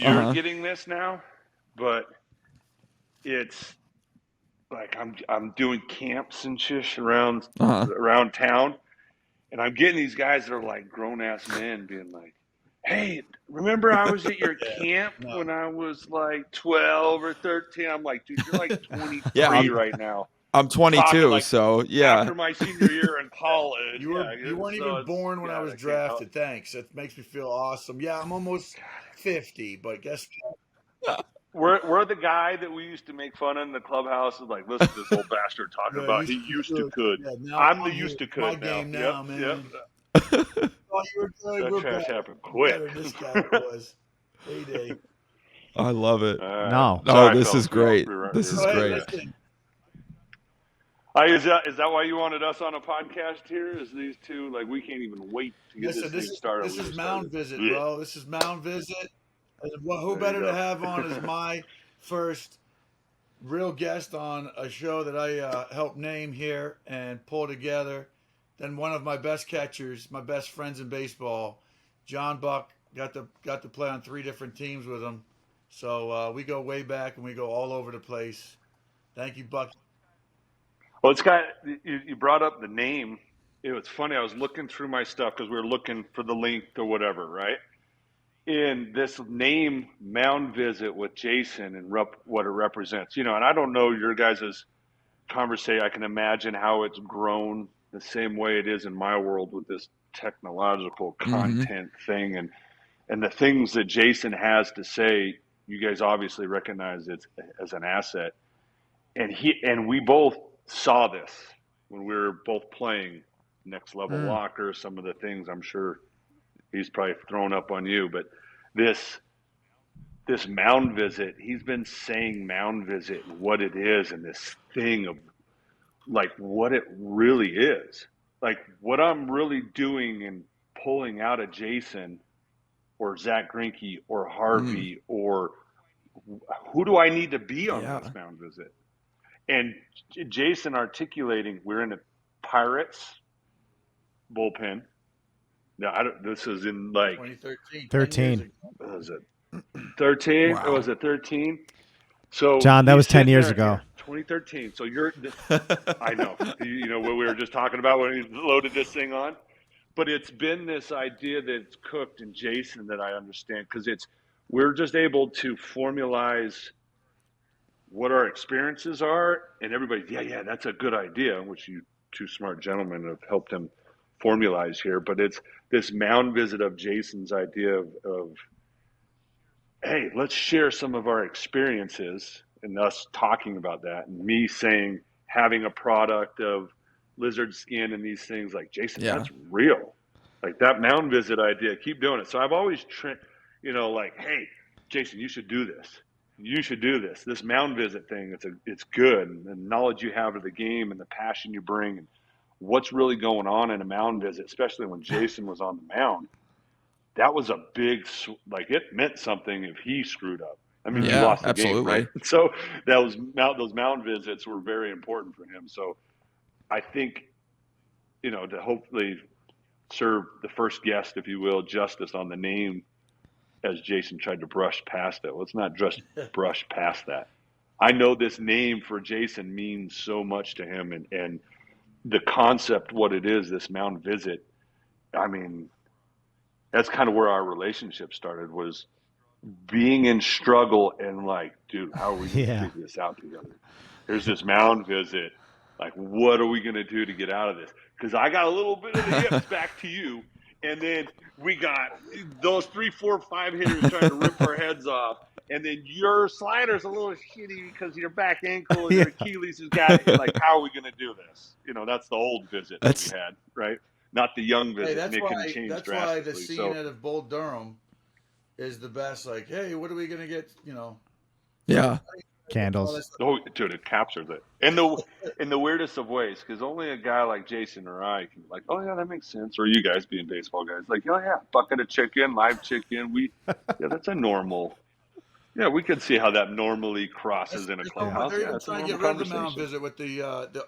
you're getting this now, but it's like I'm doing camps and shit around town, and I'm getting these guys that are like grown ass men being like, "Hey, remember I was at your camp when I was like 12 or 13?" I'm like, "Dude, you're like 23 right now." I'm 22, like, so yeah. After my senior year in college, you weren't even born when I was drafted. Thanks. That makes me feel awesome. Yeah, I'm almost 50, but guess what? We're the guy that we used to make fun of in the clubhouse. Is like, listen to this old bastard talking about he used to could. Yeah, I'm the used to could my now. Game now, man. Yep. Oh, you were good. That We're trash better. happened quick. Better than this guy was. Heyday. I love it. No. Sorry, this is great. This is great. Is that why you wanted us on a podcast here? Is these two, like, we can't even wait to get this thing started. This is Mound Visit, bro. This is Mound Visit. Who better to have on as my first real guest on a show that I helped name here and pull together than one of my best catchers, my best friends in baseball, John Buck. Got to play on 3 different teams with him. So we go way back and we go all over the place. Thank you, Buck. Well, it's got, you brought up the name. It was funny. I was looking through my stuff because we were looking for the link or whatever, right? In this name, Mound Visit with Jason and what it represents, and I don't know your guys' conversation. I can imagine how it's grown the same way it is in my world with this technological content thing and the things that Jason has to say. You guys obviously recognize it as an asset, and we both saw this when we were both playing Next Level Locker. Some of the things I'm sure he's probably thrown up on you, but this Mound Visit, he's been saying Mound Visit and what it is, and this thing of like what it really is, like what I'm really doing and pulling out of Jason or Zach Greinke or Harvey or who do I need to be on this Mound Visit? And Jason articulating, we're in a Pirates bullpen. Now, this is in like 2013. 13. What was it? 13? Wow. Was it 13? So John, that was 10 years ago. 2013. So I know. You know what we were just talking about when he loaded this thing on? But it's been this idea that it's cooked in Jason that I understand, because we're just able to formalize what our experiences are, and everybody, yeah, that's a good idea, which you two smart gentlemen have helped him formalize here. But it's this Mound Visit of Jason's idea of hey, let's share some of our experiences, and us talking about that, and me saying, having a product of lizard skin and these things, like, Jason, that's real. Like that Mound Visit idea, keep doing it. So I've always, like, hey, Jason, you should do this. You should do this. This Mound Visit thing, it's good. And the knowledge you have of the game and the passion you bring and what's really going on in a Mound Visit, especially when Jason was on the mound, that was a big, like, it meant something if he screwed up. I mean, he lost the game, right? So those Mound Visits were very important for him. So I think, to hopefully serve the first guest, if you will, justice on the name, as Jason tried to brush past it. Let's not just brush past that. I know this name for Jason means so much to him, and the concept, what it is, this Mound Visit, I mean, that's kind of where our relationship started, was being in struggle and like, dude, how are we going to figure this out together? Here's this Mound Visit. Like, what are we going to do to get out of this? Because I got a little bit of the yips back to you. And then we got those 3, 4, 5 hitters trying to rip our heads off. And then your slider's a little shitty because your back ankle and your Achilles has got it. You're like, how are we going to do this? That's the old Visit that we had, right? Not the young Visit. Hey, that's why the scene out of Bull Durham is the best. Like, hey, what are we going to get, Yeah. Candles. Oh, dude, it captures it in the weirdest of ways, because only a guy like Jason or I can, like, oh yeah, that makes sense. Or you guys being baseball guys, like, oh yeah, bucket of chicken, live chicken. That's a normal. Yeah, we could see how that normally crosses in a clubhouse. They're trying to get rid of the Mound Visit with the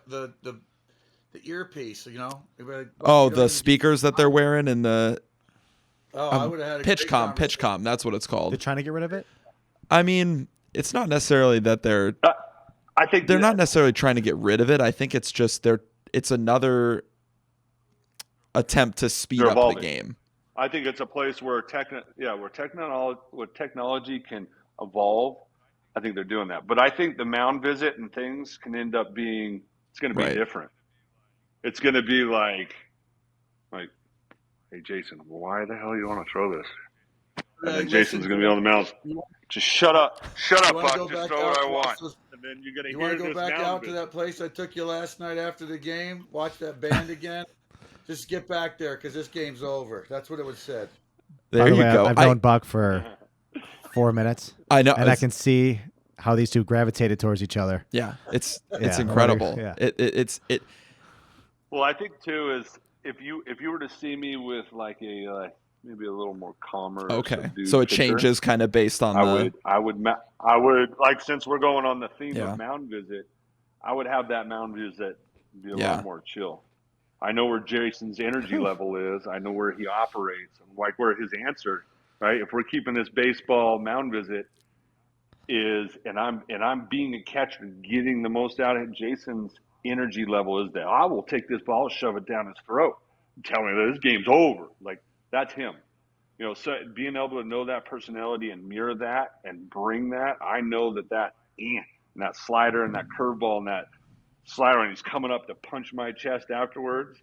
earpiece, the speakers that they're wearing and the. Oh, I would have had a PitchCom. That's what it's called. They're trying to get rid of it. I mean, it's not necessarily that they're. I think they're not necessarily trying to get rid of it. I think it's just it's another attempt to speed up the game. I think it's a place where technology can evolve. I think they're doing that. But I think the mound visit and things can end up being, it's going to be different. It's going to be like, hey, Jason, why the hell you want to throw this? And then Jason's going to be on the mound. Just shut up, Buck. Just throw what I want. And then you're going to hear this. You want to go back out to that place I took you last night after the game? Watch that band again? Just get back there because this game's over. That's what it was said. There you go. I've known Buck for 4 minutes. I know. And I can see how these two gravitated towards each other. Yeah, it's incredible. Yeah. It. Well, I think too is if you were to see me with like a maybe a little more calmer. Okay, so it changes kind of based on I would like, since we're going on the theme of mound visit, I would have that mound visit be a little more chill. I know where Jason's energy level is. I know where he operates, and like where his answer, right? If we're keeping this baseball mound visit is, and I'm being a catcher, getting the most out of it, Jason's energy level is that I will take this ball, shove it down his throat, and tell me that this game's over. Like, that's him. You know, so being able to know that personality and mirror that and bring that, I know that and that slider and that curveball and that slider, and he's coming up to punch my chest afterwards.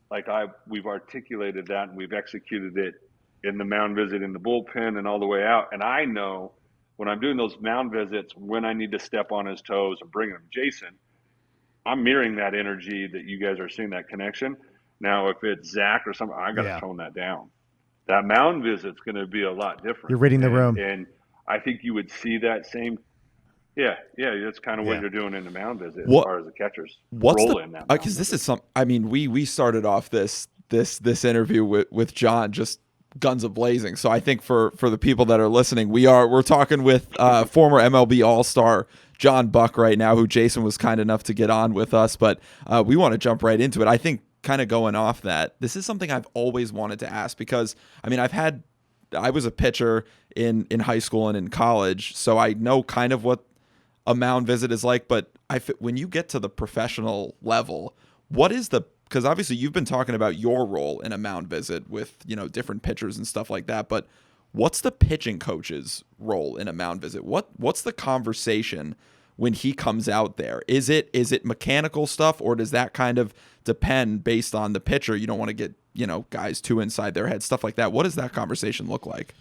Like we've articulated that and we've executed it in the mound visit, in the bullpen, and all the way out. And I know when I'm doing those mound visits, when I need to step on his toes and bring him Jason, I'm mirroring that energy that you guys are seeing, that connection. Now, if it's Zach or something, I got to tone that down. That mound visit's going to be a lot different. You're reading the room. And I think you would see that same. Yeah, that's kind of what you're doing in the mound visit as far as the catchers. Because this is some. I mean, we started off this interview with John just guns a blazing. So I think for the people that are listening, we're talking with former MLB All-Star John Buck right now, who Jason was kind enough to get on with us. But we want to jump right into it. I think kind of going off that, this is something I've always wanted to ask because I mean I was a pitcher in high school and in college, so I know kind of what a mound visit is like, but when you get to the professional level, what is because obviously you've been talking about your role in a mound visit with, different pitchers and stuff like that, but what's the pitching coach's role in a mound visit? What's the conversation when he comes out there? Is it mechanical stuff, or does that kind of depend based on the pitcher? You don't want to get, guys too inside their head, stuff like that. What does that conversation look like?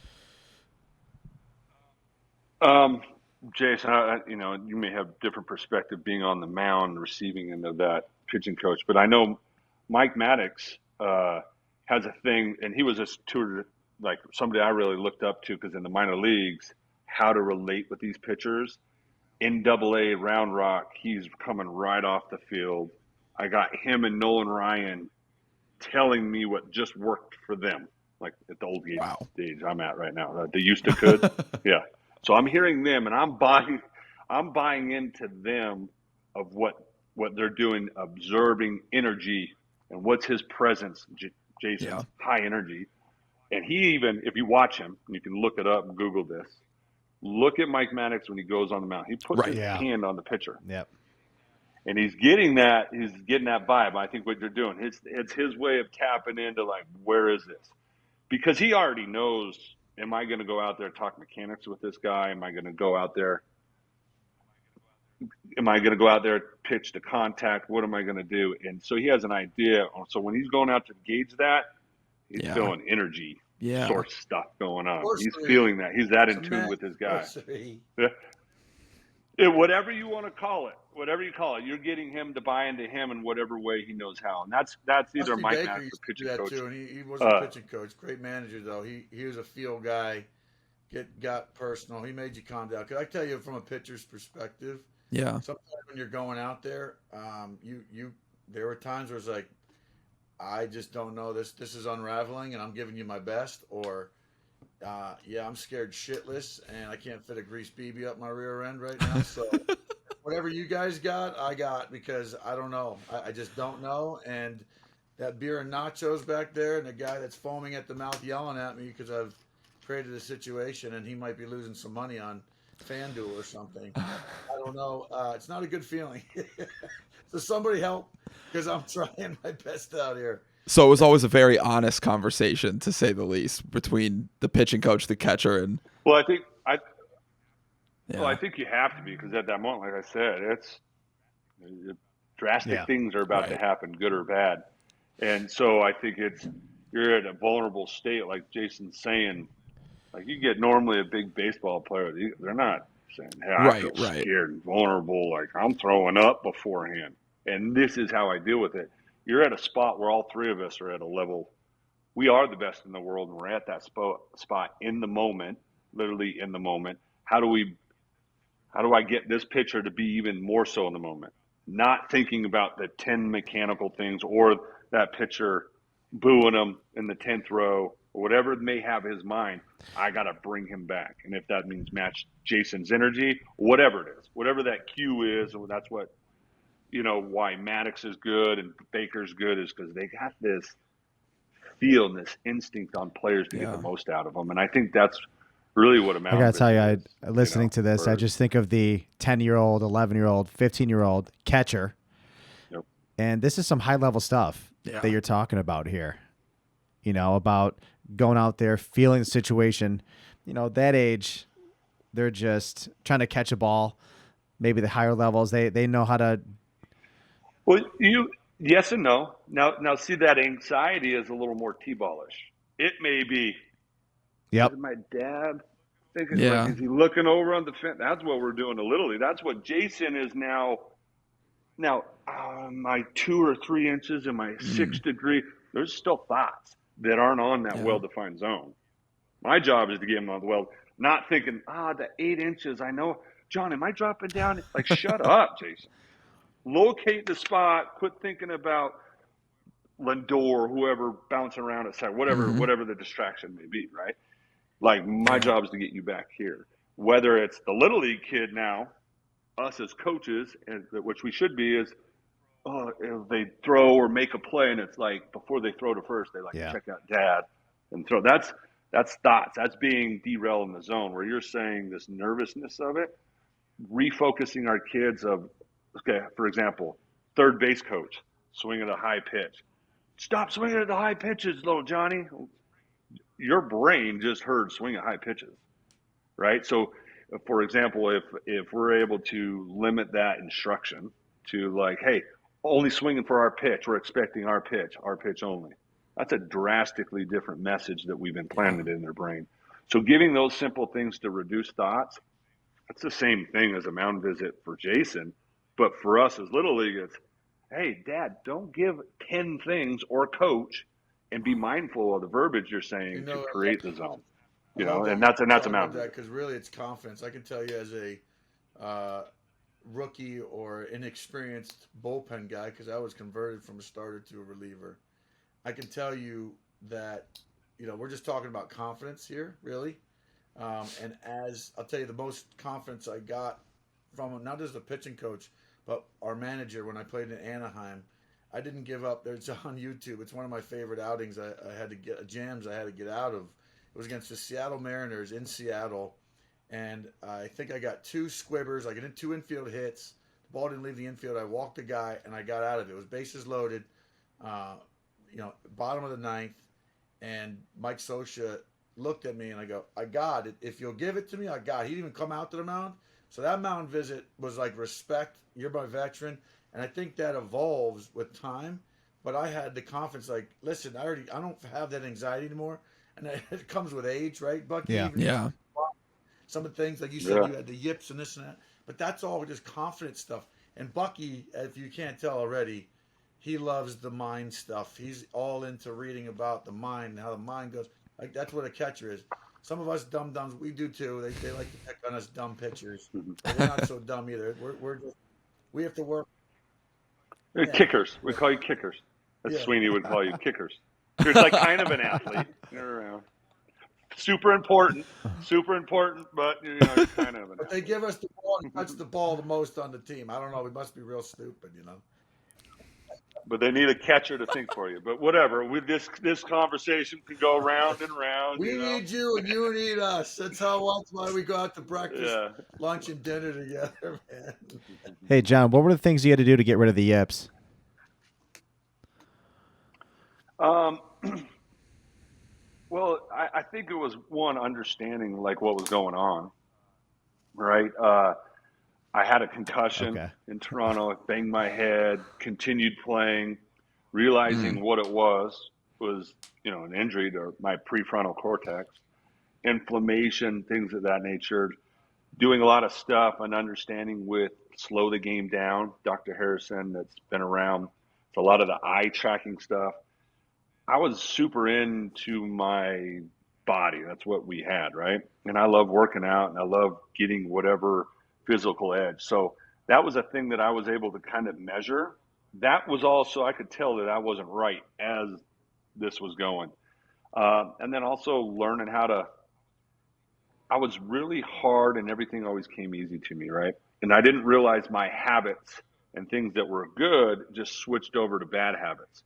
Jason, you may have different perspective being on the mound, receiving end of that pitching coach, but I know Mike Maddox has a thing, and he was just like somebody I really looked up to because in the minor leagues, how to relate with these pitchers. In AA Round Rock, he's coming right off the field. I got him and Nolan Ryan telling me what just worked for them, like at the old age I'm at right now. They used to could, yeah. So I'm hearing them, and I'm buying into them of what they're doing, observing energy and what's his presence. Jason's high energy, and he even, if you watch him, and you can look it up and Google this. Look at Mike Maddox when he goes on the mound. He puts his hand on the pitcher. Yep. And he's getting that vibe. I think what you're doing, it's his way of tapping into like, where is this? Because he already knows, am I going to go out there and talk mechanics with this guy? Am I going to go out there pitch to contact? What am I going to do? And so he has an idea. So when he's going out to gauge that, he's feeling energy. Sort of stuff going on. He's feeling that. He's that in tune with his guy. Whatever you want to call it, you're getting him to buy into him in whatever way he knows how. And that's either Mike Maddox or pitching coach. Too, and he wasn't a pitching coach. Great manager though. He was a field guy. Got personal. He made you calm down. 'Cause I tell you from a pitcher's perspective. Yeah. Sometimes when you're going out there, there were times where it's like, I just don't know this is unraveling and I'm giving you my best, or I'm scared shitless and I can't fit a grease BB up my rear end right now. So whatever you guys got, I got, because I don't know. I just don't know. And that beer and nachos back there, and the guy that's foaming at the mouth yelling at me because I've created a situation and he might be losing some money on FanDuel or something. I don't know. It's not a good feeling. So somebody help, because I'm trying my best out here. So it was always a very honest conversation, to say the least, between the pitching coach, the catcher, and. Well, I think you have to be, because at that moment, like I said, it's drastic things are about to happen, good or bad. And so I think you're at a vulnerable state, like Jason's saying. Like, you get normally a big baseball player, they're not saying, hey, I feel scared and vulnerable, like I'm throwing up beforehand. And this is how I deal with it. You're at a spot where all three of us are at a level. We are the best in the world, and we're at that spot in the moment, literally in the moment. How do I get this pitcher to be even more so in the moment? Not thinking about the 10 mechanical things or that pitcher booing him in the 10th row or whatever may have his mind. I got to bring him back. And if that means match Jason's energy, whatever it is, whatever that cue is, or that's what, why Maddox is good and Baker's good, is because they got this feel and this instinct on players to get the most out of them. And I think that's really what amounts. I got to tell you, listening to this, I just think of the 10-year-old, 11-year-old, 15-year-old catcher. Yep. And this is some high-level stuff that you're talking about here, about going out there, feeling the situation. That age, they're just trying to catch a ball. Maybe the higher levels, they know how to. Well, yes and no. Now, see, that anxiety is a little more T-ballish. It may be. Yep. Is my dad thinking, is he looking over on the fence? That's what we're doing to Little League. That's what Jason is now. Now, my 2 or 3 inches and my 6 degree, there's still thoughts that aren't on that well-defined zone. My job is to get him on the well, not thinking, the 8 inches, I know. John, am I dropping down? Like, shut up, Jason. Locate the spot. Quit thinking about Lindor, whoever bouncing around at side, whatever the distraction may be, right? Like, my job is to get you back here. Whether it's the Little League kid now, us as coaches, and which we should be, is if they throw or make a play, and it's like before they throw to first, they check out dad and throw. That's thoughts. That's being derailed in the zone, where you're saying this nervousness of it, refocusing our kids of, okay, for example, third base coach swinging at a high pitch. Stop swinging at the high pitches, little Johnny. Your brain just heard swing at high pitches, right? So, for example, if we're able to limit that instruction to like, hey, only swinging for our pitch, we're expecting our pitch only. That's a drastically different message that we've implanted in their brain. So giving those simple things to reduce thoughts, that's the same thing as a mound visit for Jason. But for us as Little League, it's, hey, Dad, don't give 10 things, or coach, and be mindful of the verbiage you're saying to create the zone. And that's a mound visit. Because really it's confidence. I can tell you as a rookie or inexperienced bullpen guy, because I was converted from a starter to a reliever, I can tell you that, we're just talking about confidence here, really. And as I'll tell you, the most confidence I got from not just the pitching coach, but our manager when I played in Anaheim, I didn't give up. It's on YouTube. It's one of my favorite outings. I had to get jams I had to get out of. It was against the Seattle Mariners in Seattle. And I think I got 2 squibbers. I got 2 infield hits. The ball didn't leave the infield. I walked the guy, and I got out of it. It was bases loaded, bottom of the 9th. And Mike Scioscia looked at me, and I go, I got it. If you'll give it to me, I got it. He didn't even come out to the mound. So that mound visit was like respect. You're my veteran. And I think that evolves with time. But I had the confidence, like, listen, I don't have that anxiety anymore. And it comes with age, right, Bucky? Yeah. Some of the things, like you said, you had the yips and this and that. But that's all just confidence stuff. And Bucky, if you can't tell already, he loves the mind stuff. He's all into reading about the mind and how the mind goes. Like, that's what a catcher is. Some of us dum-dums, we do too. They like to pick on us dumb pitchers. But we're not so dumb either. We have to work. Kickers. We call you kickers. That's Sweeney would call you kickers. You're like kind of an athlete. You're around. Super important, but kind of. But they give us the ball and touch the ball the most on the team. I don't know. We must be real stupid, But they need a catcher to think for you. But whatever. With this conversation can go round and round. We need you, and you need us. That's why we go out to breakfast, Yeah. lunch, and dinner together, man. Hey, John, what were the things you had to do to get rid of the yips? Well, I think it was one understanding like what was going on, right? I had a concussion in Toronto. I banged my head, continued playing, realizing what it was an injury to my prefrontal cortex, inflammation, things of that nature. Doing a lot of stuff and understanding with slow the game down. Dr. Harrison, that's been around. It's a lot of the eye tracking stuff. I was super into my body. That's what we had, right? And I love working out and I love getting whatever physical edge. So that was a thing that I was able to kind of measure. That was also, I could tell that I wasn't right as this was going. And then also learning I was really hard and everything always came easy to me, right? And I didn't realize my habits and things that were good just switched over to bad habits.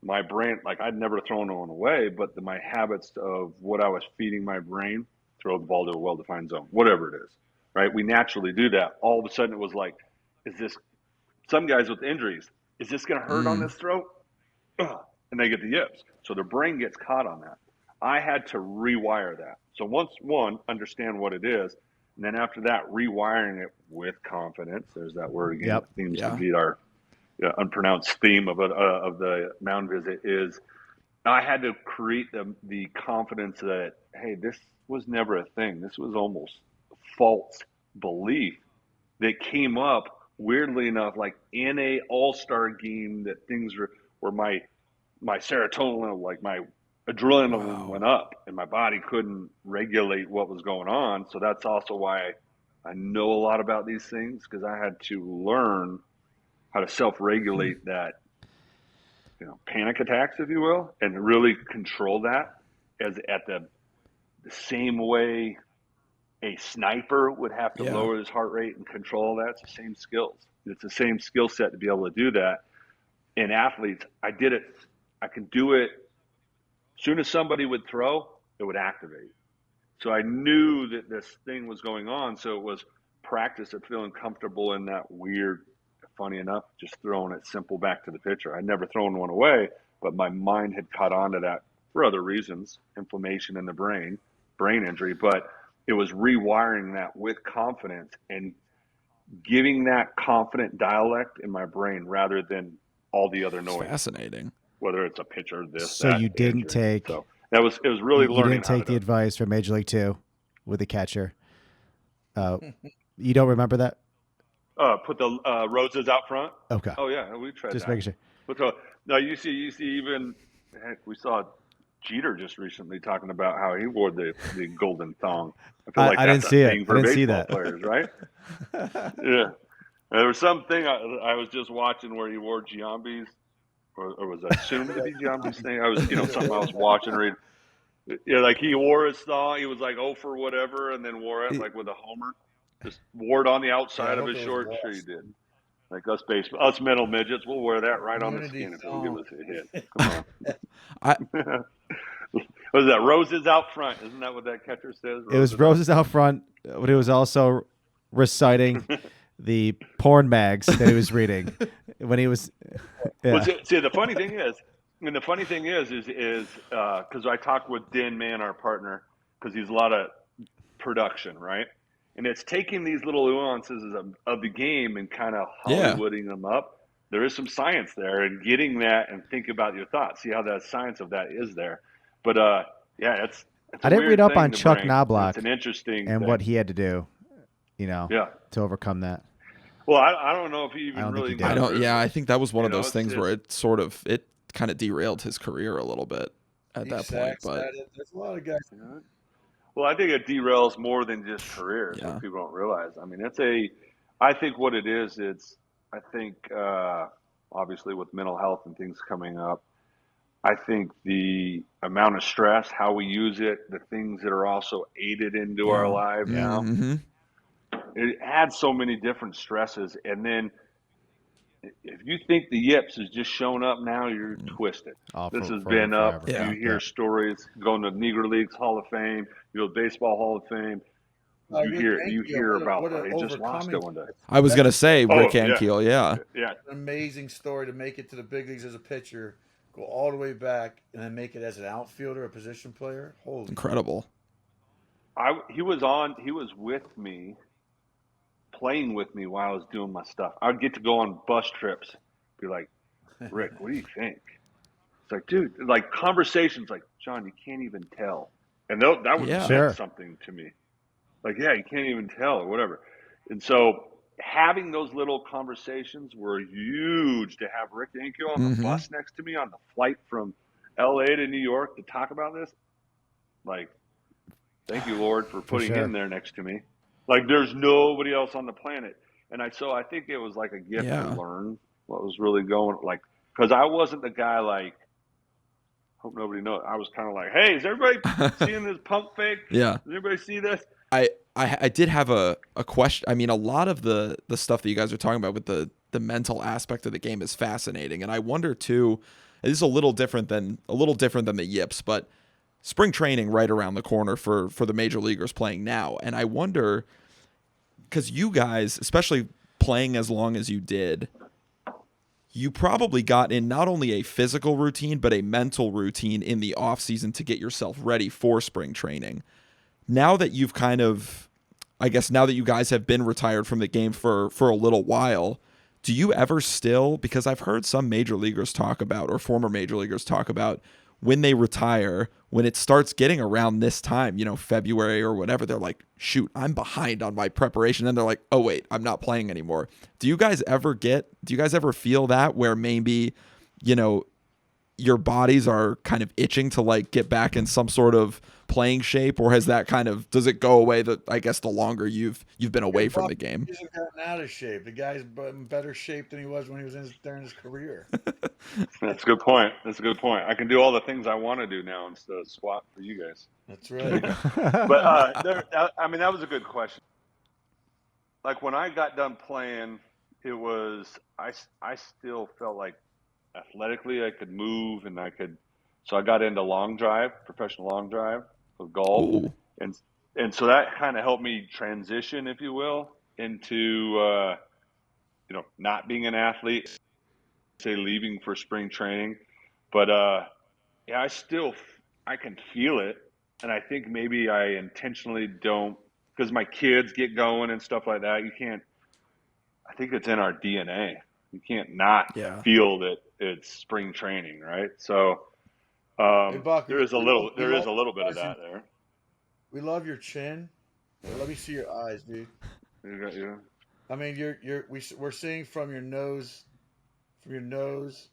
My brain, like I'd never thrown one away, but my habits of what I was feeding my brain, throw the ball to a well-defined zone, whatever it is, right? We naturally do that. All of a sudden it was like, some guys with injuries, is this going to hurt on this throw? Ugh. And they get the yips. So their brain gets caught on that. I had to rewire that. So once understand what it is, and then after that, rewiring it with confidence. There's that word again. Yep. Themes to beat our unpronounced theme of the Mound visit is I had to create the confidence that, hey, this was never a thing. This was almost false belief that came up weirdly enough, like in a all-star game, that things were my serotonin, like my adrenaline went up and my body couldn't regulate what was going on. So that's also why I know a lot about these things, because I had to learn how to self-regulate that, panic attacks, if you will, and really control that as at the same way a sniper would have to lower his heart rate and control that. It's the same skills. It's the same skill set to be able to do that. In athletes, I did it. I can do it. As soon as somebody would throw, it would activate. So I knew that this thing was going on. So it was practice of feeling comfortable in that weird, funny enough, just throwing it simple back to the pitcher. I'd never thrown one away, but my mind had caught on to that for other reasons, inflammation in the brain injury. But it was rewiring that with confidence and giving that confident dialect in my brain rather than all the other noise. Fascinating. Whether it's a pitcher, So you didn't take. So it was really learning. You didn't take the advice from Major League 2 with the catcher. You don't remember that? Put the roses out front. Okay. Oh yeah, we tried. Just that. making sure. But no, you see even we saw Jeter just recently talking about how he wore the golden thong. I feel like I didn't see it. I didn't see that. Players, right? Yeah. There was something I was just watching where he wore Giambi's, or was that assumed to be Giambi's thing? I was, something I was watching, read. Yeah, like he wore his thong. He was like, oh for whatever, and then wore it like with a homer. Just wore it on the outside of his short. Sure, he did. Like us middle midgets, we'll wear that right on the skin if it'll give us a hit. Come on. What is that? Roses out front. Isn't that what that catcher says? It was roses out front, but it was also reciting the porn mags that he was reading when he was. Yeah. Well, see, the funny thing is because I talked with Dan Mann, our partner, because he's a lot of production, right? And it's taking these little nuances of the game and kind of Hollywooding them up. There is some science there, and getting that and think about your thoughts. See how the science of that is there. But it's I didn't read up on Chuck Knobloch. It's an interesting and thing. what he had to do, to overcome that. Well, I don't know if he even really. I don't. Yeah, I think that was one of those things where it kind of derailed his career a little bit at that point. But there's a lot of guys. Well, I think it derails more than just careers. What people don't realize. I mean, I think what it is, obviously with mental health and things coming up, I think the amount of stress, how we use it, the things that are also aided into our lives now, it adds so many different stresses. And then if you think the yips is just showing up now, you're twisted. Oh, This has forever, been up. forever. Yeah. You hear stories going to Negro Leagues Hall of Fame, Baseball Hall of Fame. You Rick hear Ankiel, about what an they just lost overcoming. it one day. I was gonna say Rick Oh, yeah. Ankiel, yeah. Yeah. An amazing story to make it to the big leagues as a pitcher, go all the way back, and then make it as an outfielder, a position player. Holy, Incredible. He was with me, playing with me while I was doing my stuff. I'd get to go on bus trips, be like, Rick, what do you think? It's like, dude, like conversations like, John, you can't even tell. And that would Yeah. meant Sure. something to me. Like, yeah, you can't even tell or whatever. And so having those little conversations were huge to have Rick Ankiel on the bus next to me on the flight from LA to New York to talk about this. Like, thank you, Lord, for putting sure. him there next to me. Like, there's nobody else on the planet. And I think it was like a gift to learn what was really going, like, because I wasn't the guy like, hope nobody knows. I was kind of like, hey, is everybody seeing this pump fake? Yeah. Does everybody see this? I did have a question. I mean, a lot of the stuff that you guys are talking about with the mental aspect of the game is fascinating, and I wonder too. This is a little different than the yips, but spring training right around the corner for the major leaguers playing now, and I wonder because you guys, especially playing as long as you did, you probably got in not only a physical routine but a mental routine in the off season to get yourself ready for spring training. Now that you've kind of, I guess now that you guys have been retired from the game for a little while, do you ever still, because I've heard some major leaguers talk about, or former major leaguers talk about, when they retire, when it starts getting around this time, February or whatever, they're like, shoot, I'm behind on my preparation. And they're like, oh, wait, I'm not playing anymore. Do you guys ever feel that where maybe, your bodies are kind of itching to like get back in some sort of playing shape, or has that does it go away I guess the longer you've been away from the game? He hasn't gotten out of shape. The guy's in better shape than he was when he was during his career. That's a good point. I can do all the things I want to do now instead of squat for you guys. That's right. But that was a good question. Like when I got done playing, it was I still felt like athletically I could move and so I got into professional long drive of golf. Ooh. And so that kind of helped me transition, if you will, into not being an athlete, say leaving for spring training. But yeah, I can feel it, and I think maybe I intentionally don't, because my kids get going and stuff like that. I think it's in our DNA. You can't not feel that it's spring training, right? So Hey, Buck, there is a little bit of that there. We love your chin. Let me see your eyes, dude. Yeah. I mean, we're seeing from your nose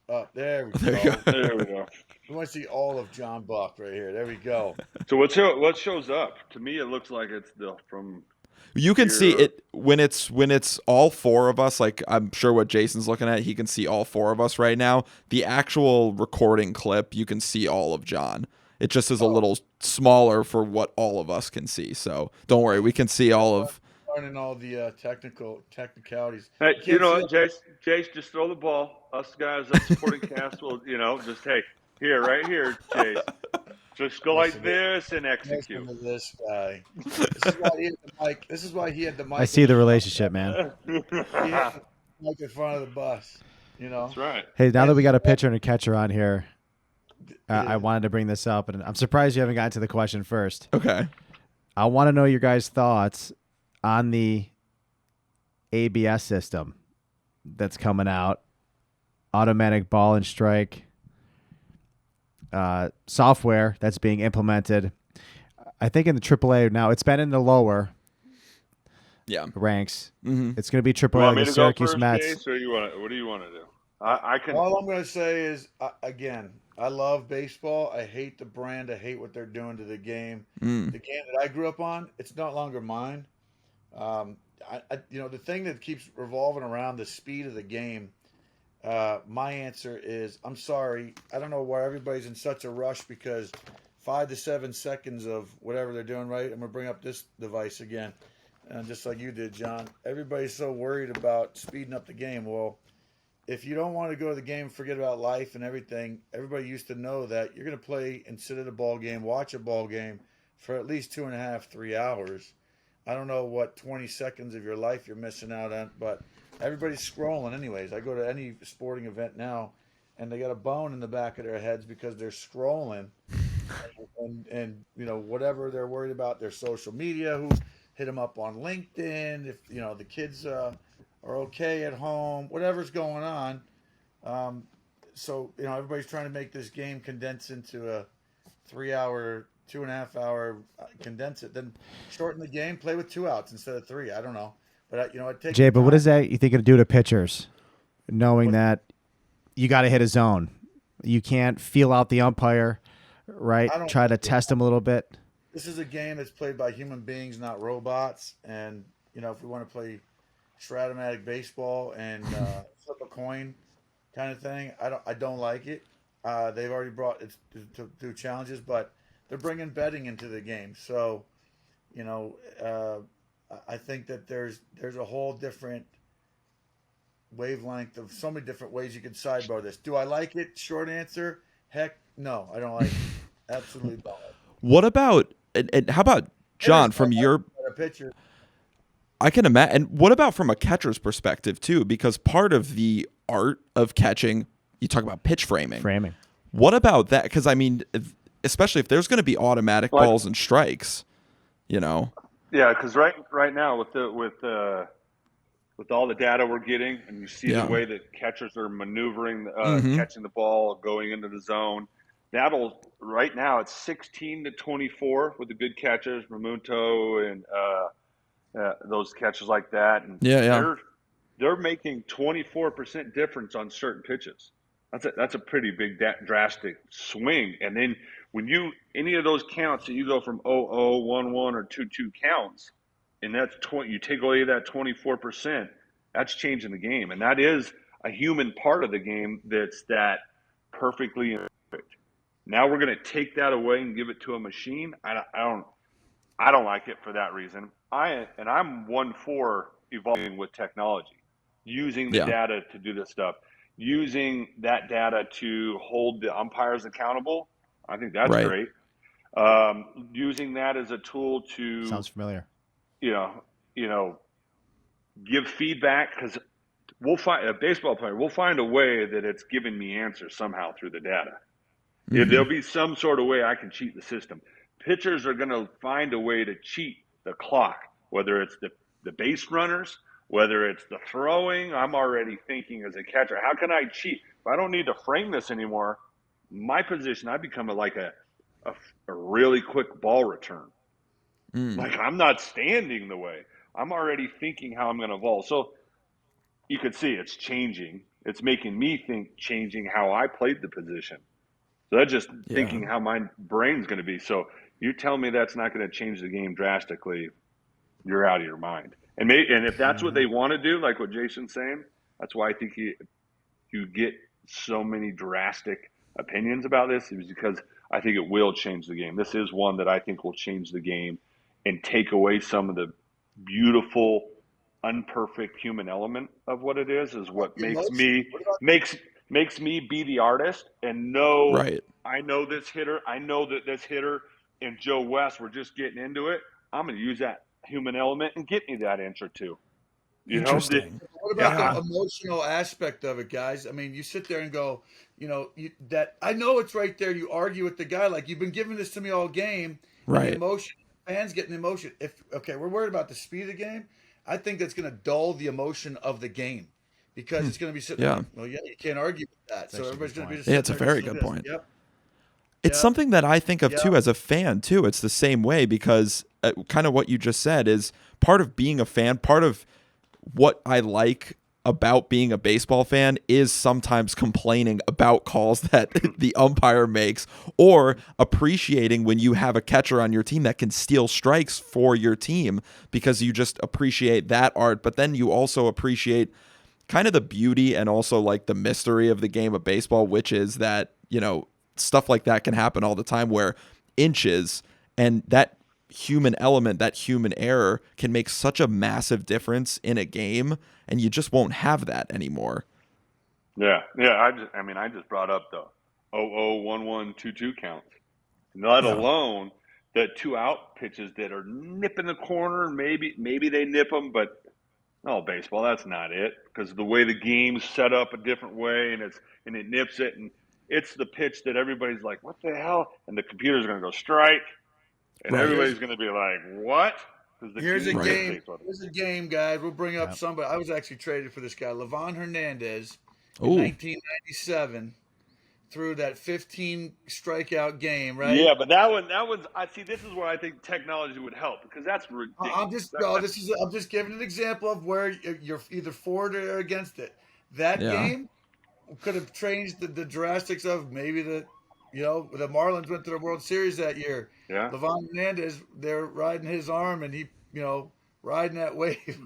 up. There we There go. you go. There we go. We want to see all of John Buck right here. There we go. So what shows up? To me, it looks like it's from. You can see it when it's all four of us. Like I'm sure what Jason's looking at, he can see all four of us right now. The actual recording clip, you can see all of John. It just is a little smaller for what all of us can see. So don't worry, we can see all of. Learning all the technicalities. Hey, Jace, just throw the ball. Us guys, that supporting cast will, just right here, Jace. Just go like this and execute. Listen to this guy. This is why he had the mic. This is why he had the mic. I see the relationship, man. He had the mic in front of the bus. That's right. Hey, now that we got a pitcher and a catcher on here, I wanted to bring this up, and I'm surprised you haven't gotten to the question first. Okay. I want to know your guys' thoughts on the ABS system that's coming out, automatic ball and strike software that's being implemented. I think in the AAA now, it's been in the lower ranks. Mm-hmm. It's going to be AAA, like the Syracuse Mets. Jace, or what do you want to do? I can. All I'm going to say is, again, I love baseball. I hate the brand. I hate what they're doing to the game. The game that I grew up on, it's no longer mine. The thing that keeps revolving around the speed of the game. My answer is, I'm sorry. I don't know why everybody's in such a rush because 5 to 7 seconds of whatever they're doing, right? I'm going to bring up this device again. Just like you did, John. Everybody's so worried about speeding up the game. Well, if you don't want to go to the game, forget about life and everything. Everybody used to know that you're going to play and sit at a ball game, watch a ball game for at least 2.5, 3 hours. I don't know what 20 seconds of your life you're missing out on, but everybody's scrolling anyways. I go to any sporting event now, and they got a bone in the back of their heads because they're scrolling, and whatever they're worried about, their social media, who hit them up on LinkedIn, if the kids are okay at home, whatever's going on. So everybody's trying to make this game condense into a 3 hour, 2.5 hour, condense it, then shorten the game, play with 2 outs instead of 3. I don't know, but it takes. Jay, but what is that you think it'll do to pitchers, knowing that you got to hit a zone, you can't feel out the umpire, right? Try to test them a little bit. This is a game that's played by human beings, not robots, and if we want to play Stratomatic baseball and flip a coin kind of thing, I don't like it. They've already brought it to do challenges, but they're bringing betting into the game. So, I think that there's a whole different wavelength of so many different ways you can sidebar this. Do I like it? Short answer, heck no, I don't like it. Absolutely don't. What about and how about John from your pitcher? I can imagine. And what about from a catcher's perspective too? Because part of the art of catching, you talk about pitch framing. What about that? Because especially if there's going to be automatic balls and strikes, Yeah, because right now with all the data we're getting, and you see the way that catchers are maneuvering, catching the ball, going into the zone. Right now it's 16-24 with the good catchers, Mamunto and those catchers like that, and they're making 24% difference on certain pitches. That's a pretty big drastic swing. And then when any of those counts that you go from 0-0, 1-1, or 2-2 counts, and that's you take away that 24%, that's changing the game, and that is a human part of the game that's that perfectly imperfect. Now we're going to take that away and give it to a machine. I don't like it for that reason. I'm one for evolving with technology, using the data to do this stuff, using that data to hold the umpires accountable. I think that's great. Using that as a tool to sounds familiar. Give feedback, because we'll find a baseball player. We'll find a way that it's giving me answers somehow through the data. Mm-hmm. There'll be some sort of way I can cheat the system. Pitchers are going to find a way to cheat the clock, whether it's the base runners, whether it's the throwing. I'm already thinking as a catcher, how can I cheat? If I don't need to frame this anymore, my position, I become like a really quick ball return. Like I'm not standing the way. I'm already thinking how I'm going to evolve. So you could see it's changing. It's making me think, changing how I played the position. So that's just thinking how my brain's going to be. So you tell me that's not going to change the game drastically, you're out of your mind. And if that's what they want to do, like what Jason's saying, that's why I think you get so many drastic opinions about this, is because I think it will change the game. This is one that I think will change the game and take away some of the beautiful, unperfect human element of what it is what makes me be the artist and know I know this hitter. I know that this hitter and Joe West, we're just getting into it. I'm going to use that human element and get me that answer too. Interesting. What about the emotional aspect of it, guys? You sit there and go, that I know it's right there. You argue with the guy like, you've been giving this to me all game. Right. The emotion, fans getting emotion. We're worried about the speed of the game. I think that's going to dull the emotion of the game, because it's going to be sitting there. Well, you can't argue with that. So everybody's going to be just it's a very good point. Yep. It's something that I think of too as a fan too. It's the same way, because kind of what you just said is part of being a fan. Part of what I like about being a baseball fan is sometimes complaining about calls that the umpire makes, or appreciating when you have a catcher on your team that can steal strikes for your team, because you just appreciate that art. But then you also appreciate kind of the beauty and also like the mystery of the game of baseball, which is that, stuff like that can happen all the time, where inches and that human element, that human error, can make such a massive difference in a game, and you just won't have that anymore. Yeah. I just brought up the 001122 counts. Let alone the 2-out pitches that are nipping the corner. Maybe they nip them, but no, baseball, that's not it. Because the way the game's set up a different way, and it nips it, and it's the pitch that everybody's like, "What the hell?" And the computer's going to go strike, and Right. everybody's going to be like, "What?" Because the Here's a computer game. takes one. Here's a game, guys. We'll bring up somebody. I was actually traded for this guy, Levon Hernandez, in Ooh. 1997. Through that 15 strikeout game, right? Yeah, but that was. I see. This is where I think technology would help because that's ridiculous. I'm just giving an example of where you're either for it or against it. That game could have changed the drastics of maybe the Marlins went to the World Series that year. Yeah. Levon Hernandez, they're riding his arm and he, riding that wave.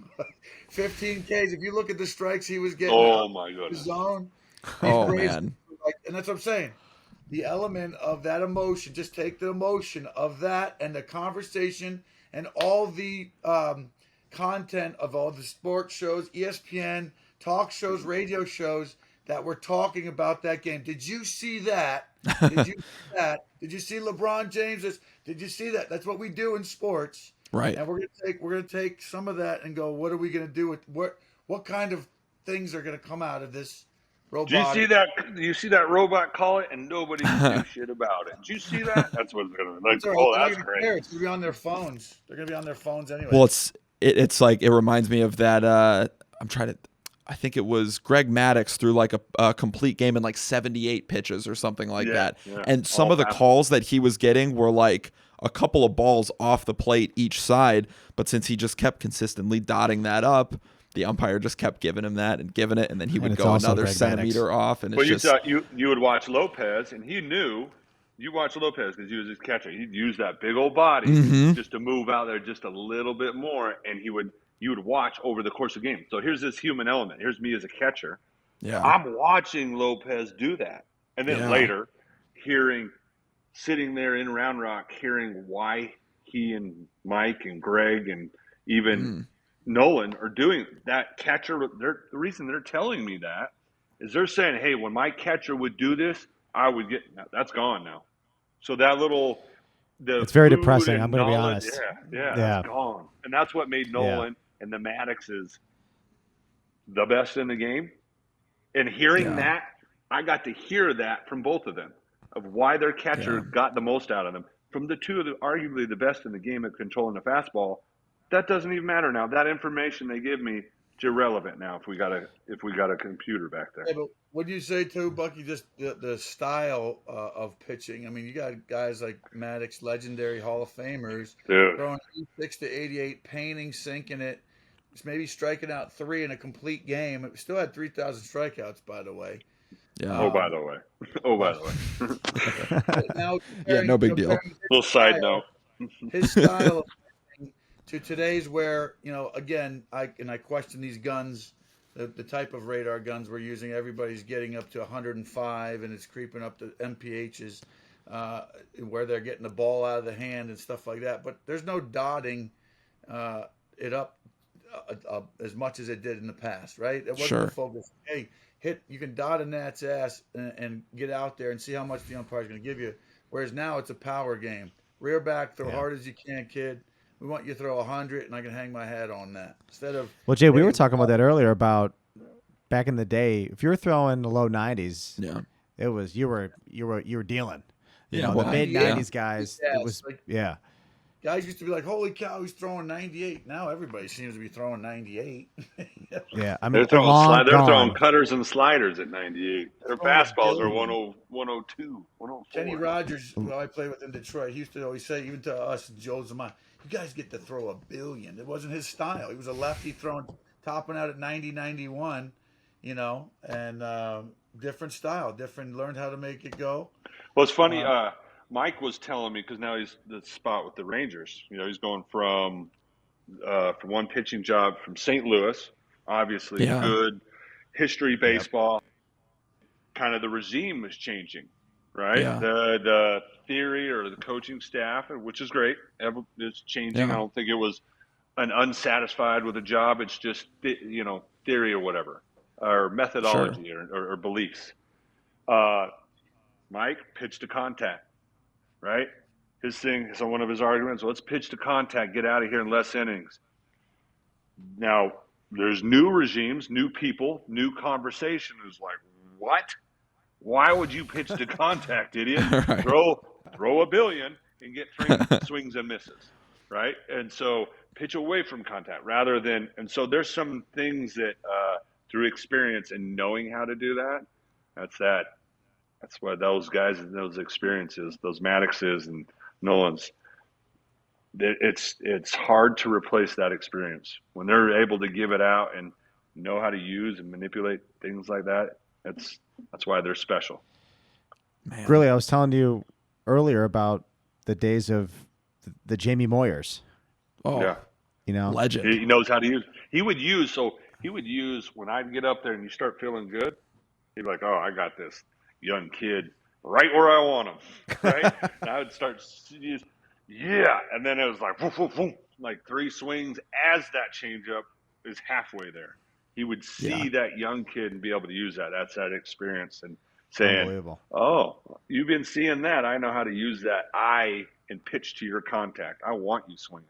15 Ks. If you look at the strikes he was getting out my of goodness. the zone. Oh man. And that's what I'm saying. The element of that emotion, just take the emotion of that and the conversation and all the content of all the sports shows, ESPN, talk shows, radio shows that were talking about that game. Did you see that? Did you see that? Did you see LeBron James? Did you see that? That's what we do in sports. Right. And we're gonna take some of that and go, what are we gonna do with what kind of things are gonna come out of this? Do you see that? Do you see that robot call it and nobody can do shit about it? Do you see that? That's what's gonna like. That's great. It's gonna be on their phones. They're gonna be on their phones anyway. Well, it's like it reminds me of that. I think it was Greg Maddux threw like a complete game in like 78 pitches or something like that. Yeah. And some of the calls that he was getting were like a couple of balls off the plate each side. But since he just kept consistently dotting that up, the umpire just kept giving him that and giving it, and then he would go another centimeter off. And it's you would watch Lopez, and he knew. You watch Lopez because he was his catcher. He'd use that big old body just to move out there just a little bit more, and you would watch over the course of the game. So here's this human element. Here's me as a catcher. Yeah. I'm watching Lopez do that, and then later, sitting there in Round Rock, hearing why he and Mike and Greg and even Nolan are doing that. Catcher, the reason they're telling me that is they're saying, hey, when my catcher would do this, I would get that's gone now. So that it's very depressing. I'm going to be honest. Yeah, that's gone. And that's what made Nolan and the Maddoxes the best in the game. And hearing that, I got to hear that from both of them of why their catcher got the most out of them. From the two of arguably the best in the game at controlling the fastball. That doesn't even matter now. That information they give me is irrelevant now if we got a computer back there. Yeah, but what do you say too, Bucky? Just the style of pitching. I mean, you got guys like Maddox, legendary Hall of Famers, throwing 86 to 88, painting, sinking it, just maybe striking out 3 in a complete game. It still had 3,000 strikeouts, by the way. Yeah. By the way. Now, no big deal. Little side note. His style of to today's where, again, I question these guns, the type of radar guns we're using. Everybody's getting up to 105 and it's creeping up to MPHs where they're getting the ball out of the hand and stuff like that. But there's no dotting it up as much as it did in the past, right? It wasn't the focus. Hey, you can dot a gnat's ass and get out there and see how much the umpire's going to give you. Whereas now it's a power game. Rear back, throw hard as you can, kid. We want you to throw 100, and I can hang my hat on that instead of. Well, Jay, we were talking about that earlier about back in the day. If you were throwing the low 90s, it was you were dealing. The mid 90s guys. It was Guys used to be like, "Holy cow, he's throwing 98." Now everybody seems to be throwing 98. Yeah, I mean they're throwing cutters and sliders at 98. Their fastballs are 102, 104. Kenny Rogers, who I played with in Detroit, he used to always say, even to us, Joe Zamai, you guys get to throw a billion. It wasn't his style. He was a lefty topping out at 90, 91, and different style, learned how to make it go. Well, it's funny. Mike was telling me, because now he's the spot with the Rangers. He's going from one pitching job from St. Louis, obviously good history baseball. Kind of the regime was changing, right? Yeah. The theory or the coaching staff, which is great, it's changing. I don't think it was an unsatisfied with a job. It's just theory or whatever. or methodology or beliefs. Mike, pitch to contact, right? His thing, so one of his arguments, let's pitch to contact, get out of here in less innings. Now, there's new regimes, new people, new conversation who's like, what? Why would you pitch to contact, idiot? Right. Throw a billion and get swings and misses, right? And so pitch away from contact rather than – and so there's some things that through experience and knowing how to do that, that's what those guys and those experiences, those Maddoxes and Nolans, it's hard to replace that experience. When they're able to give it out and know how to use and manipulate things like that, that's why they're special. Man. Really, I was telling you earlier about the days of the Jamie Moyers. Oh, yeah. Legend. He knows how to use. He would use when I'd get up there and you start feeling good, he'd be like, oh, I got this young kid right where I want him, right? And I would start use, yeah, and then it was like, woof, woof, woof, like 3 swings as that changeup is halfway there. He would see that young kid and be able to use that. That's that experience and saying, oh, you've been seeing that. I know how to use that eye and pitch to your contact. I want you swinging.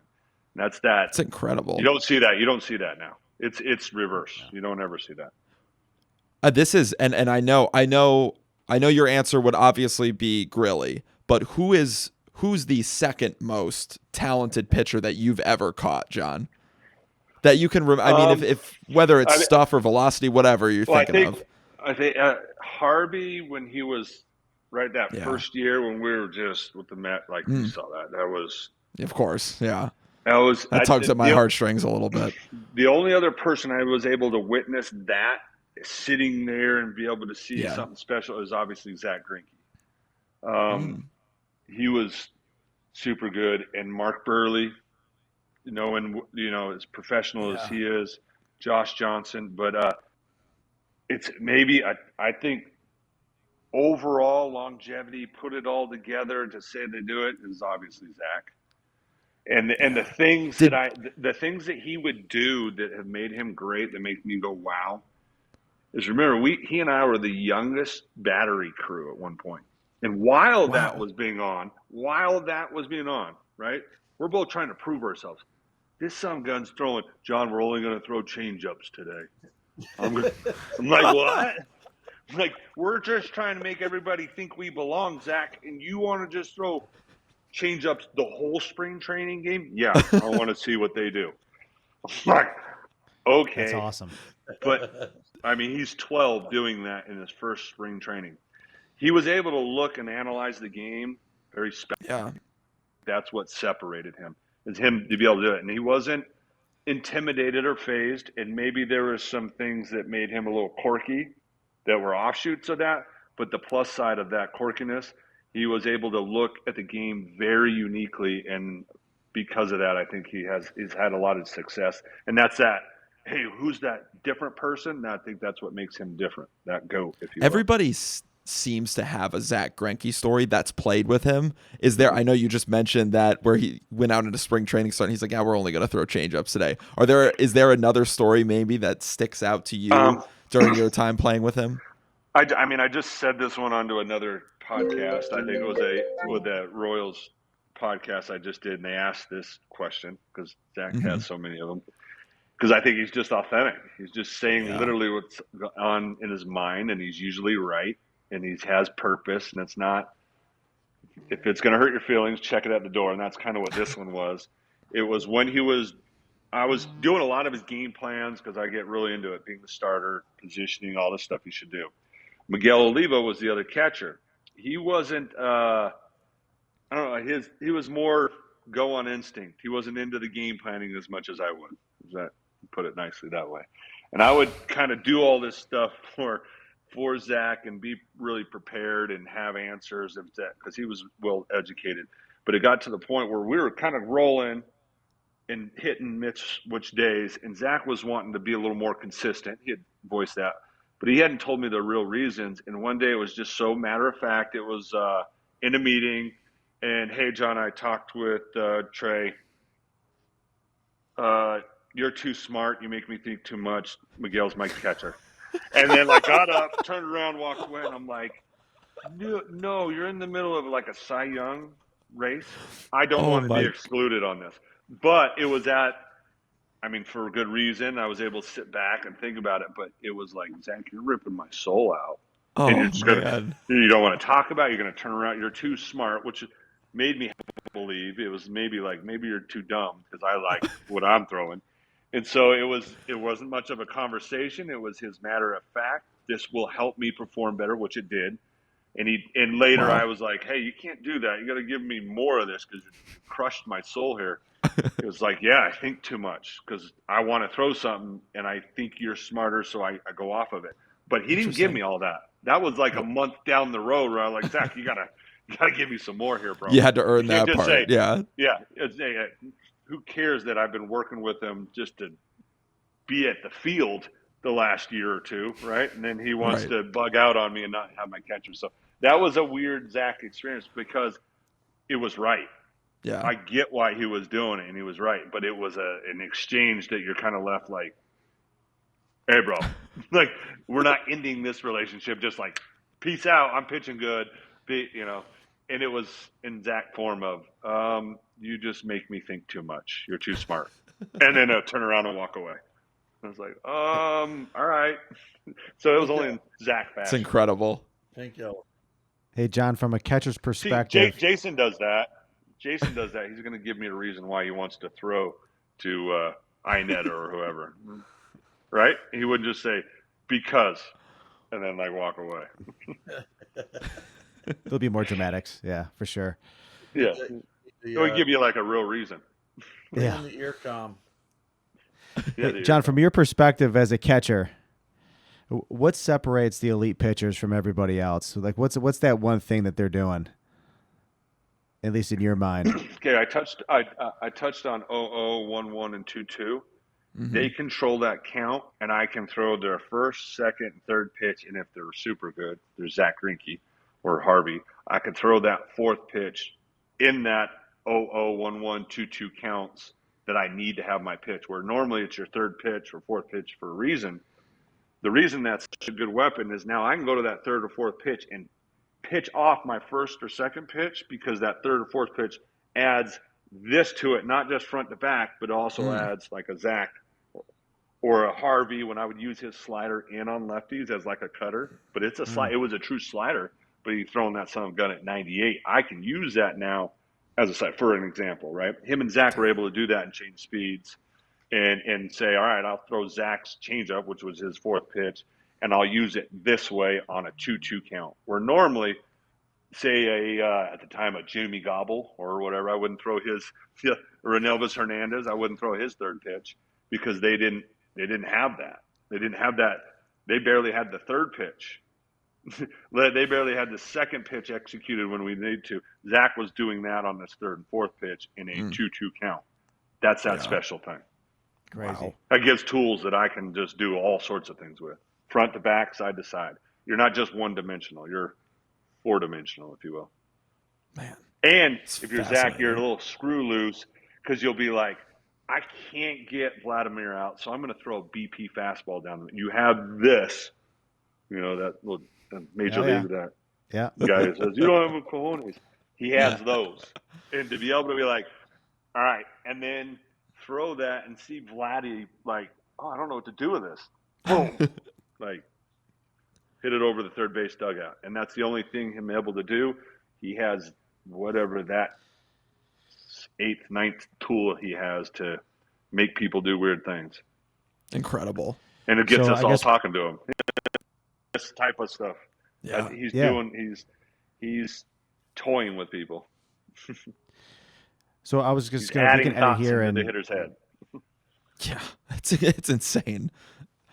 And that's that. It's incredible. You don't see that. You don't see that now. It's reverse. Yeah. You don't ever see that. This is, and I know your answer would obviously be Grilli, but who's the second most talented pitcher that you've ever caught, John? That you can, if whether it's stuff or velocity, whatever you're thinking of. I think Harvey, when he was first year when we were just with the Met, like you saw that was, of course, yeah. That tugs at my heartstrings a little bit. The only other person I was able to witness that sitting there and be able to see something special is obviously Zach Greinke. He was super good, and Mark Burley, as professional as he is, Josh Johnson, but it's maybe I think overall longevity, put it all together to say they do it is obviously Zach. And the things the things that he would do that have made him great, that make me go wow, is remember he and I were the youngest battery crew at one point. And while that was being on, right, we're both trying to prove ourselves. This son of a gun's throwing, John, we're only going to throw change-ups today. I'm like, what? Like, we're just trying to make everybody think we belong, Zach, and you want to just throw change-ups the whole spring training game? Yeah, I want to see what they do. I'm like, okay. That's awesome. But, he's 12 doing that in his first spring training. He was able to look and analyze the game very special. Yeah. That's what separated him, is him to be able to do it. And he wasn't intimidated or phased, and maybe there were some things that made him a little quirky that were offshoots of that. But the plus side of that quirkiness, he was able to look at the game very uniquely, and because of that, I think he's had a lot of success. And that's that. Hey, who's that different person? And I think that's what makes him different. That GOAT, if you will. Everybody seems to have a Zach Greinke story that's played with him. Is there? I know you just mentioned that where he went out into spring training start. And he's like, "Yeah, we're only going to throw changeups today." Is there another story maybe that sticks out to you during your time playing with him? I just said this one onto another podcast. I think it was with the Royals podcast I just did, and they asked this question because Zach has so many of them. Because I think he's just authentic. He's just saying literally what's on in his mind, and he's usually right, and he has purpose, and it's not. If it's going to hurt your feelings, check it at the door, and that's kind of what this one was. It was when I was doing a lot of his game plans because I get really into it, being the starter, positioning, all the stuff you should do. Miguel Oliva was the other catcher. He wasn't, I don't know, he was more go on instinct. He wasn't into the game planning as much as I would. That put it nicely that way. And I would kind of do all this stuff for Zach and be really prepared and have answers of that because he was well educated. But it got to the point where we were kind of rolling and hitting which days, and Zach was wanting to be a little more consistent. He had voiced that, but he hadn't told me the real reasons. And one day it was just so matter of fact. It was in a meeting, and hey, John, I talked with Trey. You're too smart. You make me think too much. Miguel's my catcher. And then like got up, turned around, walked away, and I'm like, no, you're in the middle of like a Cy Young race. I don't Oh want to be my. excluded on this. But it was for good reason. I was able to sit back and think about it, but it was like, Zach, you're ripping my soul out. And Oh man. you don't want to talk about it. You're going to turn around. You're too smart, which made me believe it was maybe you're too dumb because I like what I'm throwing. And so it wasn't much of a conversation. It was his matter of fact. This will help me perform better, which it did. And later Wow. I was like, hey, you can't do that. You got to give me more of this because you crushed my soul here. It was like, yeah, I think too much because I want to throw something and I think you're smarter, so I go off of it. But he didn't give me all that. That was like a month down the road where I was like, Zach, you gotta give me some more here, bro. You had to earn You can't that just part. say, Yeah. who cares that I've been working with him just to be at the field the last year or two, right? And then he wants to bug out on me and not have my catcher. So that was a weird Zach experience because it was right. Yeah. I get why he was doing it, and he was right. But it was an exchange that you're kind of left like, hey, bro, like we're not ending this relationship just like, peace out, I'm pitching good, And it was in Zach form of, you just make me think too much. You're too smart. And then turn around and walk away. I was like, all right. So it was only in Zach fashion. It's incredible. Thank you. Hey, John, from a catcher's perspective. See, Jason does that. He's going to give me a reason why he wants to throw to Inetta or whoever. Right? He wouldn't just say, because, and then like walk away. There'll be more dramatics. Yeah, for sure. Yeah. It would give you like a real reason. Yeah. The ear com. Hey, John, from your perspective as a catcher, what separates the elite pitchers from everybody else? Like, what's that one thing that they're doing? At least in your mind. Okay, I touched on 0-0, 1-1, and 2-2. Mm-hmm. They control that count, and I can throw their first, second, and third pitch. And if they're super good, there's Zach Greinke or Harvey. I can throw that fourth pitch in that 0-0, 1-1, 2-2 counts that I need to have my pitch. Where normally it's your third pitch or fourth pitch for a reason. The reason that's such a good weapon is now I can go to that third or fourth pitch and pitch off my first or second pitch because that third or fourth pitch adds this to it, not just front to back, but also adds like a Zach or a Harvey when I would use his slider in on lefties as like a cutter. But it's a it was a true slider, but he's throwing that son of a gun at 98. I can use that now as a side for an example, right? Him and Zach were able to do that and change speeds and say, all right, I'll throw Zach's changeup, which was his fourth pitch, and I'll use it this way on a 2-2 count. Where normally, say at the time a Jimmy Gobble or whatever, I wouldn't throw his or Elvis Hernandez. I wouldn't throw his third pitch because they didn't have that. They didn't have that. They barely had the third pitch. They barely had the second pitch executed when we needed to. Zach was doing that on this third and fourth pitch in a 2-2 count. That's that special thing. Crazy. Wow. That gives tools that I can just do all sorts of things with. Front to back, side to side. You're not just one-dimensional. You're four-dimensional, if you will. Man. And if you're Zach, you're a little screw loose because you'll be like, I can't get Vladimir out, so I'm going to throw a BP fastball down. You have this, that little major league that guy that says, you don't have a cojones. He has those. And to be able to be like, all right, and then throw that and see Vladdy like, oh, I don't know what to do with this. Boom. Like, hit it over the third base dugout. And that's the only thing him able to do. He has whatever that 8th, 9th tool he has to make people do weird things. Incredible. And it gets us all talking to him. This type of stuff. Yeah. He's toying with people. So I was just going to look at here and the hitter's head. Yeah, it's insane.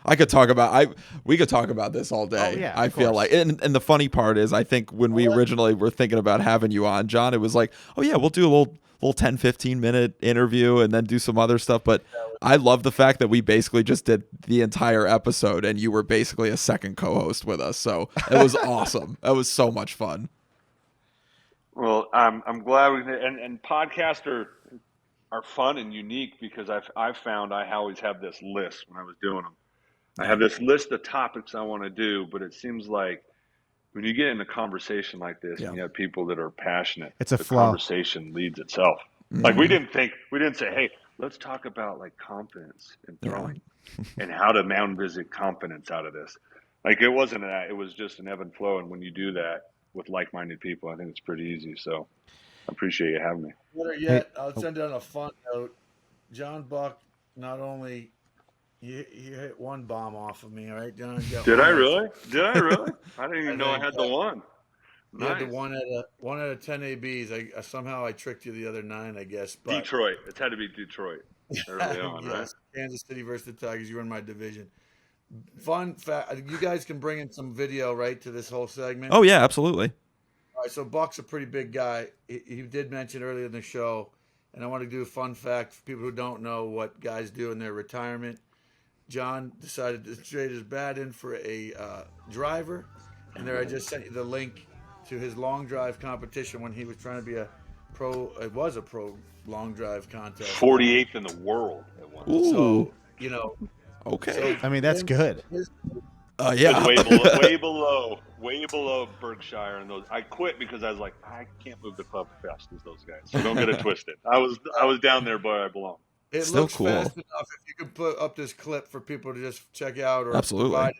We could talk about this all day. Oh, yeah, I feel like, and the funny part is, I think when we originally were thinking about having you on, John, it was like, oh yeah, we'll do a little 10, 15 minute interview and then do some other stuff. But I love the fact that we basically just did the entire episode and you were basically a second co-host with us. So it was awesome. That was so much fun. Well, I'm glad and podcasts are fun and unique because I've found I always have this list when I was doing them I have this list of topics I want to do, but it seems like when you get in a conversation like this and you have people that are passionate, It's a the flow. conversation leads itself. Like we didn't say, hey, let's talk about like confidence and throwing and how to Mound visit confidence out of this. Like it wasn't that, it was just an ebb and flow. And when you do that with like-minded people, I think it's pretty easy. So I appreciate you having me. Better yet, I'll send out a fun note. John Buck, not only you hit one bomb off of me, all right, John? Did I really? I didn't even know I had the one. You had Nice. the one out of 10 ABs. I somehow I tricked you the other 9, I guess. But Detroit. It's had to be Detroit early on, yes, right? Kansas City versus the Tigers. You were in my division. Fun fact: you guys can bring in some video, right, to this whole segment. Oh yeah, absolutely. All right, so Buck's a pretty big guy. He did mention earlier in the show, and I want to do a fun fact for people who don't know what guys do in their retirement. John decided to trade his bat in for a driver, and there I just sent you the link to his long drive competition when he was trying to be a pro. It was a pro long drive contest. 48th in the world at one time. Ooh. So, you know. Okay. I mean, that's good. Yeah. Way below Berkshire and those. I quit because I was like, I can't move the club as fast as those guys. So don't get it twisted. I was down there, but I belong. It Still looks cool. fast enough. If you could put up this clip for people to just check out, or Absolutely. provide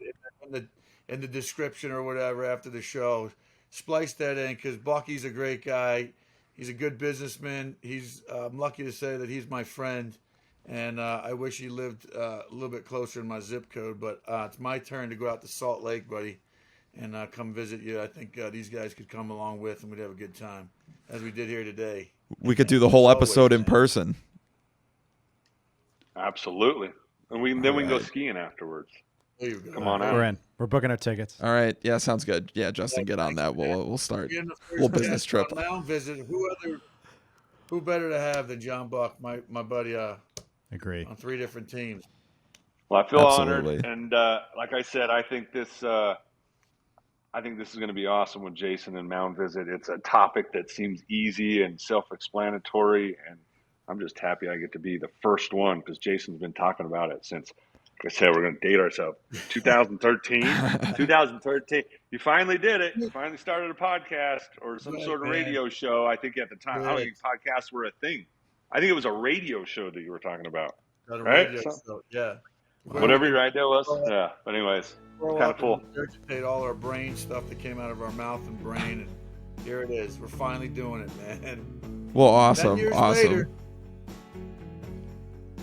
it in the description or whatever after the show, splice that in because Bucky's a great guy. He's a good businessman. I'm lucky to say that he's my friend, and I wish he lived a little bit closer in my zip code. But it's my turn to go out to Salt Lake, buddy, and come visit you. I think these guys could come along with, and we'd have a good time, as we did here today. We could do the whole episode in person. Absolutely. And we can go skiing afterwards. There you go. Come on out. We're in. We're booking our tickets. All right. Yeah, sounds good. Yeah, Justin, get on that. We'll start a little business trip. Mound visit. Who better to have than John Buck, my buddy? Agree. On 3 different teams. Well, I feel Absolutely. honored, and like I said, I think this is going to be awesome with Jason and Mound visit. It's a topic that seems easy and self-explanatory, and I'm just happy I get to be the first one because Jason's been talking about it since. Like I said, we're going to date ourselves. 2013. 2013. You finally did it. You finally started a podcast or some sort of radio show. I think at the time, I don't think podcasts were a thing. I think it was a radio show that you were talking about. Right? Yeah. Whatever your idea was. Yeah. But anyways, kind of cool. Regurgitate all our brain stuff that came out of our mouth and brain, and here it is. We're finally doing it, man. Well, awesome. 10 years Awesome. later.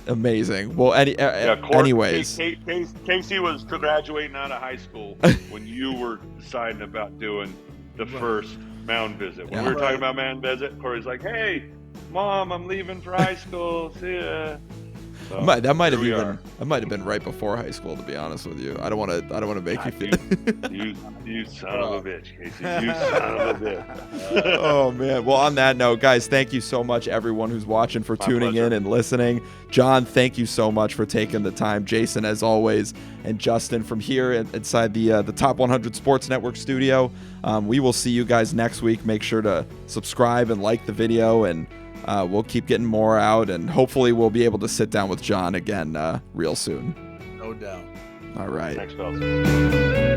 Amazing. Well, anyways. Casey was graduating out of high school when you were deciding about doing the first Mound visit. When we were talking about Mound visit, Corey's like, hey, Mom, I'm leaving for high school. See ya. So, that might have been right before high school, to be honest with you. I don't want to make you feel. You son of a bitch, Casey. You son of a bitch. Oh man. Well, on that note, guys, thank you so much, everyone who's watching, for tuning in and listening. John, thank you so much for taking the time. Jason, as always, and Justin from here inside the Top 100 Sports Network studio. We will see you guys next week. Make sure to subscribe and like the video, and we'll keep getting more out, and hopefully we'll be able to sit down with John again real soon. No doubt. All right. Thanks, fellas.